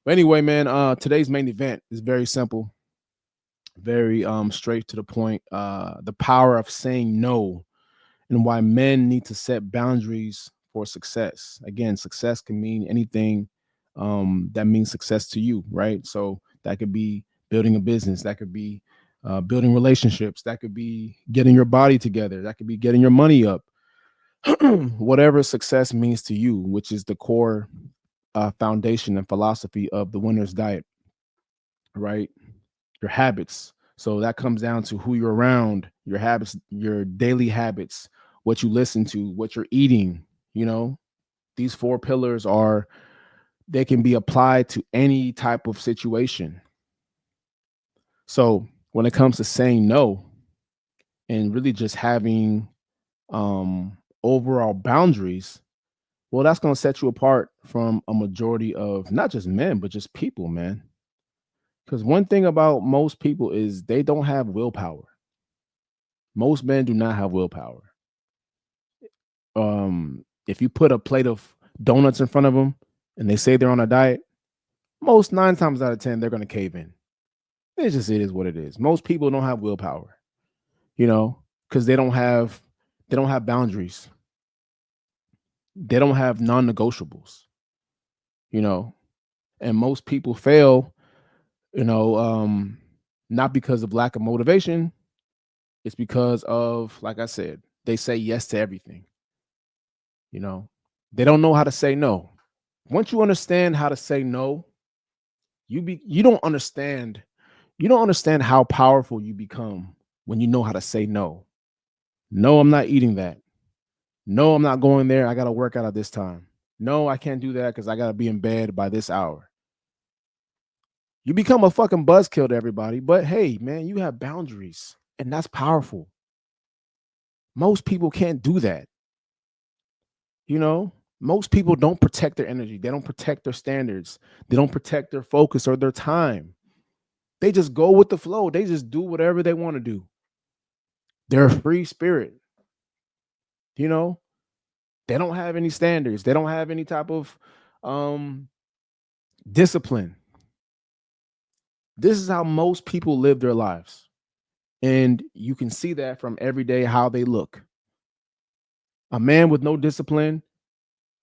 But anyway, man, today's main event is very simple, very straight to the point. The power of saying no and why men need to set boundaries for success. Again, success can mean anything that means success to you, right? So that could be building a business, that could be building relationships, that could be getting your body together, that could be getting your money up. Whatever success means to you, which is the core foundation and philosophy of the winner's diet, right? Your habits. So that comes down to who you're around, your habits, your daily habits, what you listen to, what you're eating. You know, these four pillars are, they can be applied to any type of situation. So when it comes to saying no and really just having overall boundaries, well, that's going to set you apart from a majority of not just men, but just people, man. Because one thing about most people is they don't have willpower. Most men do not have willpower. If you put a plate of donuts in front of them and they say they're on a diet, most nine times out of 10, they're going to cave in. It is what it is. Most people don't have willpower, you know, because they don't have boundaries. They don't have non-negotiables, you know, and most people fail, you know, not because of lack of motivation. It's because of, like I said, they say yes to everything. You know, they don't know how to say no. Once you understand how to say no, you don't understand how powerful you become when you know how to say no. No, I'm not eating that. No, I'm not going there. I got to work out at this time. No, I can't do that because I got to be in bed by this hour. You become a fucking buzzkill to everybody, but hey, man, you have boundaries, and that's powerful. Most people can't do that. You know, most people don't protect their energy. They don't protect their standards. They don't protect their focus or their time. They just go with the flow. They just do whatever they want to do. They're a free spirit. You know, they don't have any standards. They don't have any type of um, discipline. This is how most people live their lives. And you can see that from every day how they look. A man with no discipline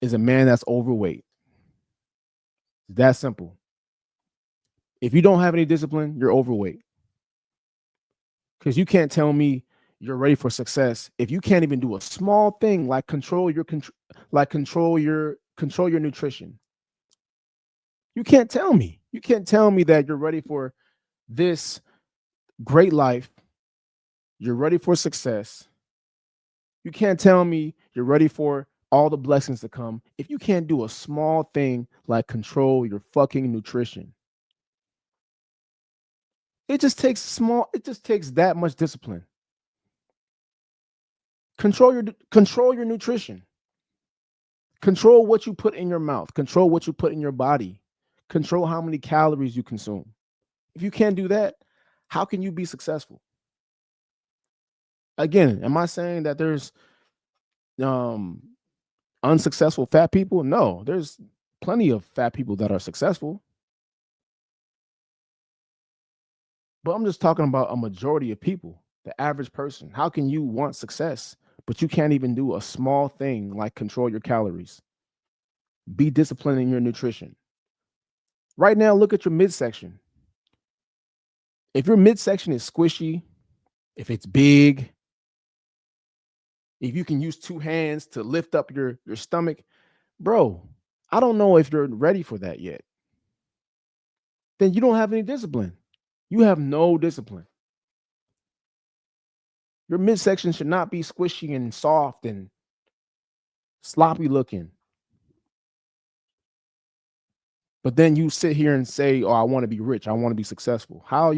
is a man that's overweight. It's that simple. If you don't have any discipline, you're overweight. Because you can't tell me you're ready for success if you can't even do a small thing like control your nutrition. You can't tell me. You can't tell me that you're ready for this great life. You're ready for success. You can't tell me you're ready for all the blessings to come if you can't do a small thing like control your fucking nutrition. It just takes that much discipline. Control your nutrition. Control what you put in your mouth. Control what you put in your body. Control how many calories you consume. If you can't do that, how can you be successful? Again, am I saying that there's um unsuccessful fat people? No, there's plenty of fat people that are successful, but I'm just talking about a majority of people, the average person. How can you want success, but you can't even do a small thing like control your calories? Be disciplined in your nutrition. Right now, look at your midsection. If your midsection is squishy, if it's big, if you can use two hands to lift up your stomach, bro, I don't know if you're ready for that yet. Then you don't have any discipline. You have no discipline. Your midsection should not be squishy and soft and sloppy looking. But then you sit here and say, "Oh, I want to be rich. I want to be successful." How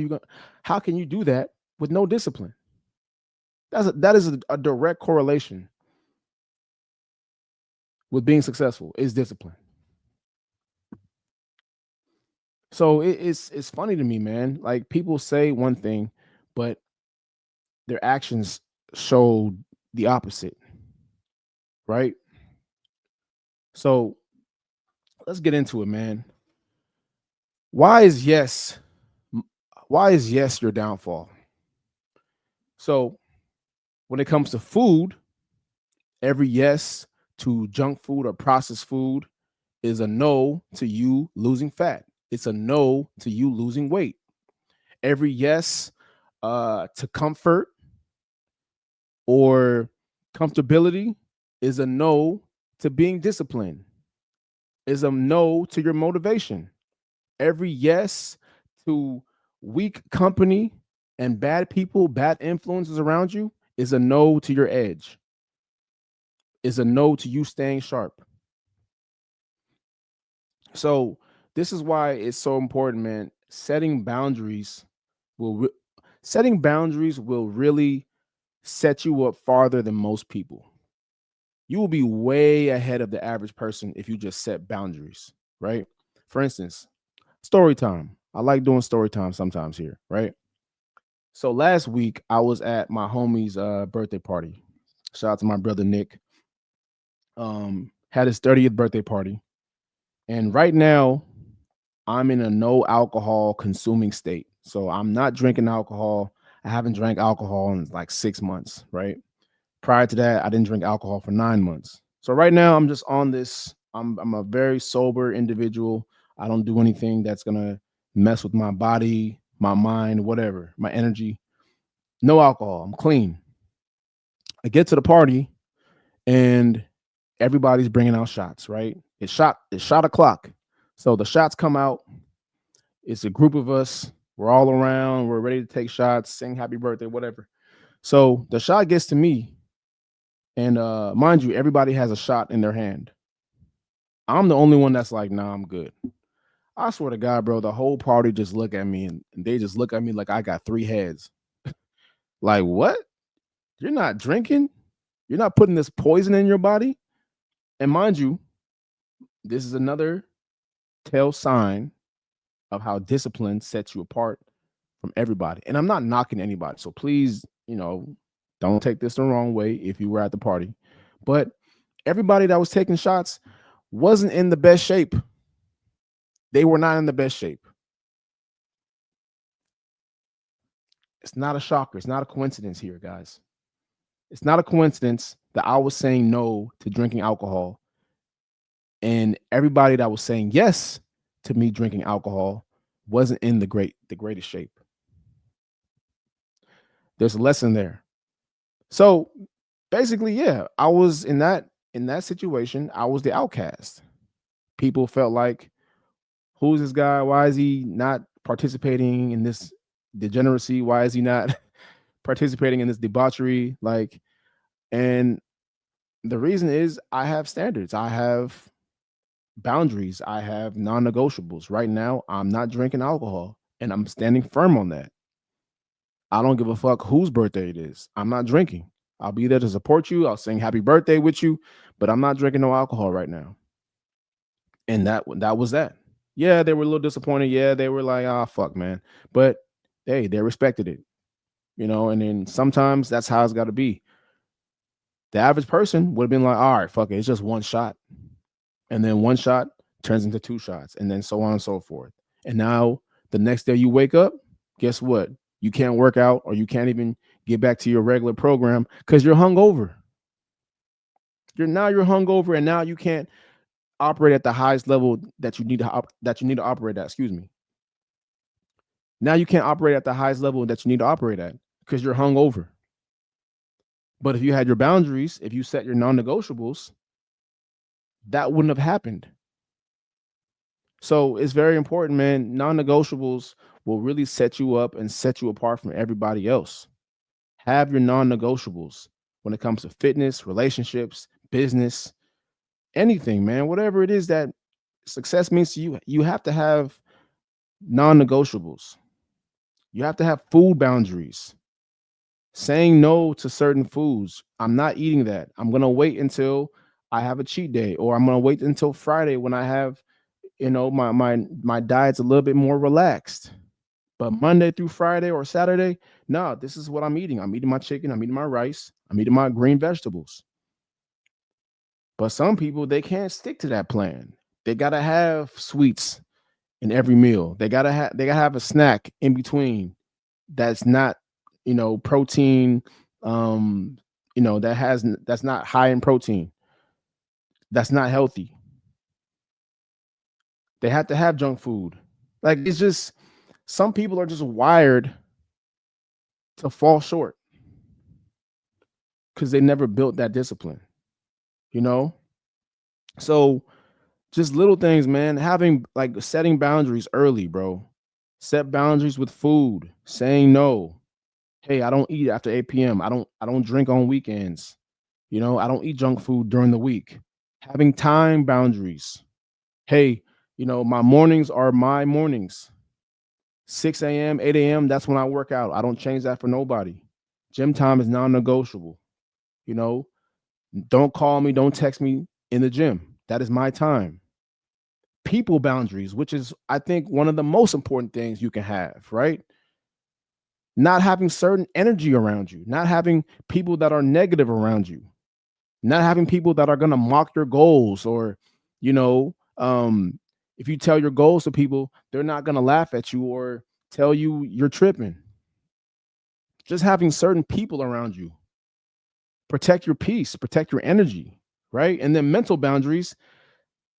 can you do that with no discipline? That is a direct correlation with being successful is discipline. So it's funny to me, man. Like people say one thing, but their actions show the opposite, right? So let's get into it, man. Why is yes? Why is yes your downfall? So when it comes to food, every yes to junk food or processed food is a no to you losing fat. It's a no to you losing weight. Every yes to comfort or comfortability is a no to being disciplined, is a no to your motivation. Every yes to weak company and bad people, bad influences around you is a no to your edge, is a no to you staying sharp. So this is why it's so important, man. Will re- Setting boundaries will really set you up farther than most people. You will be way ahead of the average person if you just set boundaries, right? For instance, story time. I like doing story time sometimes here, right? So last week I was at my homie's birthday party. Shout out to my brother Nick. Had his 30th birthday party. And right now I'm in a no alcohol consuming state. So I'm not drinking alcohol. I haven't drank alcohol in like 6 months, right? Prior to that, I didn't drink alcohol for 9 months. So right now, I'm just on this. I'm a very sober individual. I don't do anything that's gonna mess with my body, my mind, whatever, my energy. No alcohol. I'm clean. I get to the party and everybody's bringing out shots. Right? It's shot o'clock. So the shots come out. It's a group of us. We're all around. We're ready to take shots, sing happy birthday, whatever. So the shot gets to me, and mind you, everybody has a shot in their hand. I'm the only one that's like, nah, I'm good. I swear to God, bro, the whole party just look at me and they just look at me like I got three heads. Like, what? You're not drinking? You're not putting this poison in your body? And mind you, this is another tell sign of how discipline sets you apart from everybody. And I'm not knocking anybody. So please, don't take this the wrong way if you were at the party. But everybody that was taking shots wasn't in the best shape. They were not in the best shape. It's not a shocker. It's not a coincidence here, guys. It's not a coincidence that I was saying no to drinking alcohol and everybody that was saying yes to me drinking alcohol wasn't in the greatest shape. There's a lesson there. So basically, yeah, I was in that situation, I was the outcast. People felt like, who's this guy? Why is he not participating in this degeneracy? Why is he not participating in this debauchery? Like, and the reason is I have standards. I have boundaries. I have non-negotiables. Right now, I'm not drinking alcohol and I'm standing firm on that. I don't give a fuck whose birthday it is. I'm not drinking. I'll be there to support you. I'll sing happy birthday with you, but I'm not drinking no alcohol right now. And that was that. Yeah, they were a little disappointed. Yeah, they were like, "Ah, fuck, man." But hey, they respected it, and then sometimes that's how it's got to be. The average person would have been like, "All right, fuck it. It's just one shot." And then one shot turns into two shots, and then so on and so forth. And now the next day you wake up, guess what? You can't work out or you can't even get back to your regular program because you're hungover. You're hungover, and now you can't operate at the highest level that you need to operate at. Excuse me. Now you can't operate at the highest level that you need to operate at because you're hungover. But if you had your boundaries, if you set your non-negotiables, that wouldn't have happened. So it's very important, man. Non-negotiables will really set you up and set you apart from everybody else. Have your non-negotiables when it comes to fitness, relationships, business, anything, man. Whatever it is that success means to you, you have to have non-negotiables. You have to have food boundaries. Saying no to certain foods. I'm not eating that. I'm going to wait until I have a cheat day, or I'm going to wait until Friday when I have, my diet's a little bit more relaxed. But Monday through Friday or Saturday, no, this is what I'm eating. I'm eating my chicken, I'm eating my rice, I'm eating my green vegetables. But some people, they can't stick to that plan. They got to have sweets in every meal. They gotta have a snack in between that's not, protein, um, that's not high in protein, that's not healthy. They have to have junk food. Like, it's just some people are just wired to fall short because they never built that discipline, you know? So just little things, man. Having like setting boundaries early, bro. Set boundaries with food, saying no. Hey, I don't eat after 8 p.m. I don't drink on weekends. I don't eat junk food during the week. Having time boundaries. Hey, my mornings are my mornings. 6 a.m., 8 a.m., that's when I work out. I don't change that for nobody. Gym time is non-negotiable. You know, don't call me, don't text me in the gym. That is my time. People boundaries, which is, I think, one of the most important things you can have, right? Not having certain energy around you, not having people that are negative around you, not having people that are going to mock your goals, or, you know, if you tell your goals to people, they're not going to laugh at you or tell you you're tripping. Just having certain people around you. Protect your peace, protect your energy, right? And then mental boundaries,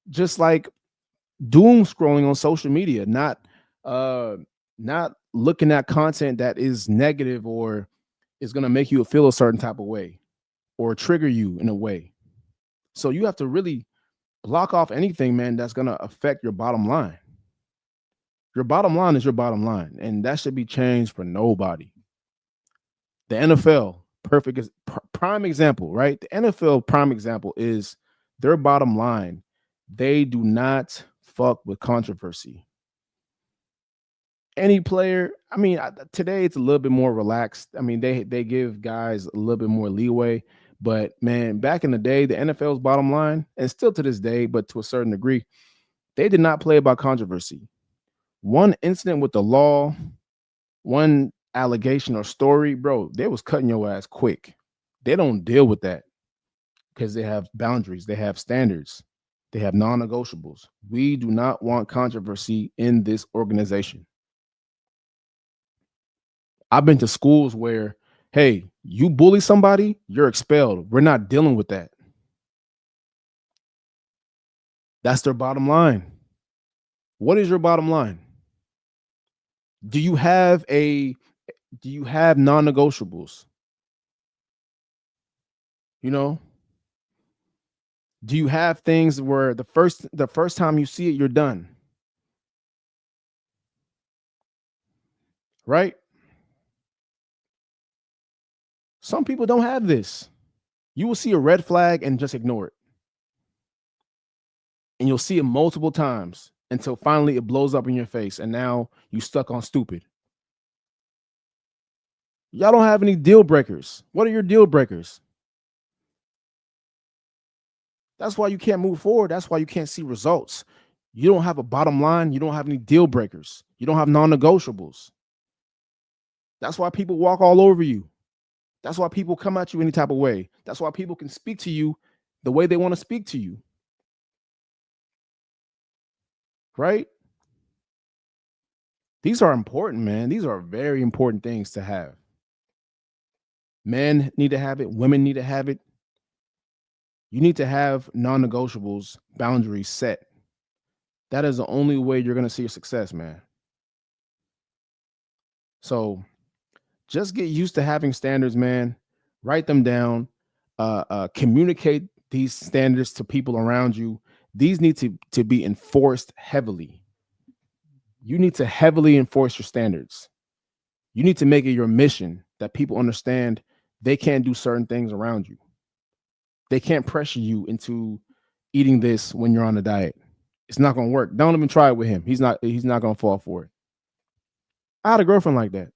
just like doom scrolling on social media, uh not looking at content that is negative or is going to make you feel a certain type of way or trigger you in a way. So you have to really block off anything, man, that's going to affect your bottom line. Your bottom line is your bottom line, and that should be changed for nobody. The NFL, prime example, right? The NFL prime example is their bottom line. They do not fuck with controversy. Any player, I mean, today it's a little bit more relaxed. I mean, they give guys a little bit more leeway, but man, back in the day, the NFL's bottom line, and still to this day, but to a certain degree, they did not play about controversy. One incident with the law, one allegation or story, bro, they was cutting your ass quick. They don't deal with that because they have boundaries, they have standards, they have non-negotiables. We do not want controversy in this organization. I've been to schools where, hey, you bully somebody, you're expelled. We're not dealing with that. That's their bottom line. What is your bottom line? Do you have a do you have non-negotiables? You know, do you have things where the first time you see it, you're done? Right? Some people don't have this. You will see a red flag and just ignore it. And you'll see it multiple times until finally it blows up in your face. And now you stuck on stupid. Y'all don't have any deal breakers. What are your deal breakers? That's why you can't move forward. That's why you can't see results. You don't have a bottom line. You don't have any deal breakers. You don't have non negotiables. That's why people walk all over you. That's why people come at you any type of way. That's why people can speak to you the way they want to speak to you. Right? These are important, man. These are very important things to have. Men need to have it. Women need to have it. You need to have non negotiables, boundaries set. That is the only way you're going to see your success, man. So just get used to having standards, man. Write them down. Communicate these standards to people around you. These need to be enforced heavily. You need to heavily enforce your standards. You need to make it your mission that people understand they can't do certain things around you. They can't pressure you into eating this when you're on a diet. It's not going to work. Don't even try it with him. He's not going to fall for it. I had a girlfriend like that.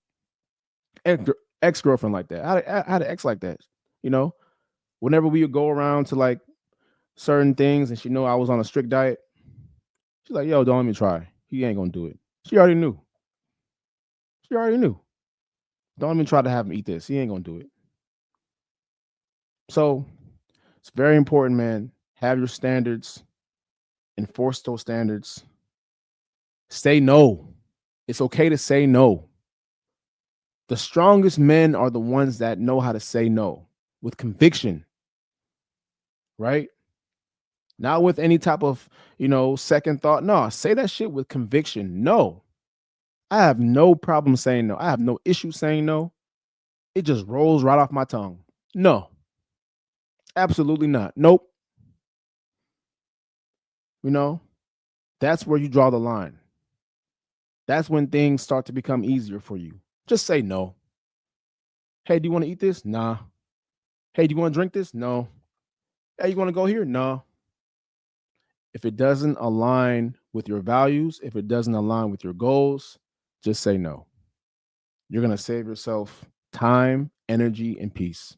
Ex girlfriend like that. I had an ex like that. You know, whenever we would go around to like certain things, and she know I was on a strict diet, she's like, "Yo, don't let me try. He ain't gonna do it." She already knew. She already knew. Don't even try to have him eat this. He ain't gonna do it. So it's very important, man. Have your standards, enforce those standards, Say no. It's okay to say no. The strongest men are the ones that know how to say no with conviction, right? Not with any type of, second thought. No, say that shit with conviction. No, I have no problem saying no. I have no issue saying no. It just rolls right off my tongue. No, absolutely not. Nope. You know, that's where you draw the line. That's when things start to become easier for you. Just say no. Hey, do you want to eat this? Nah. Hey, do you want to drink this? No. Hey, you want to go here? No. If it doesn't align with your values, if it doesn't align with your goals, just say no. You're going to save yourself time, energy, and peace.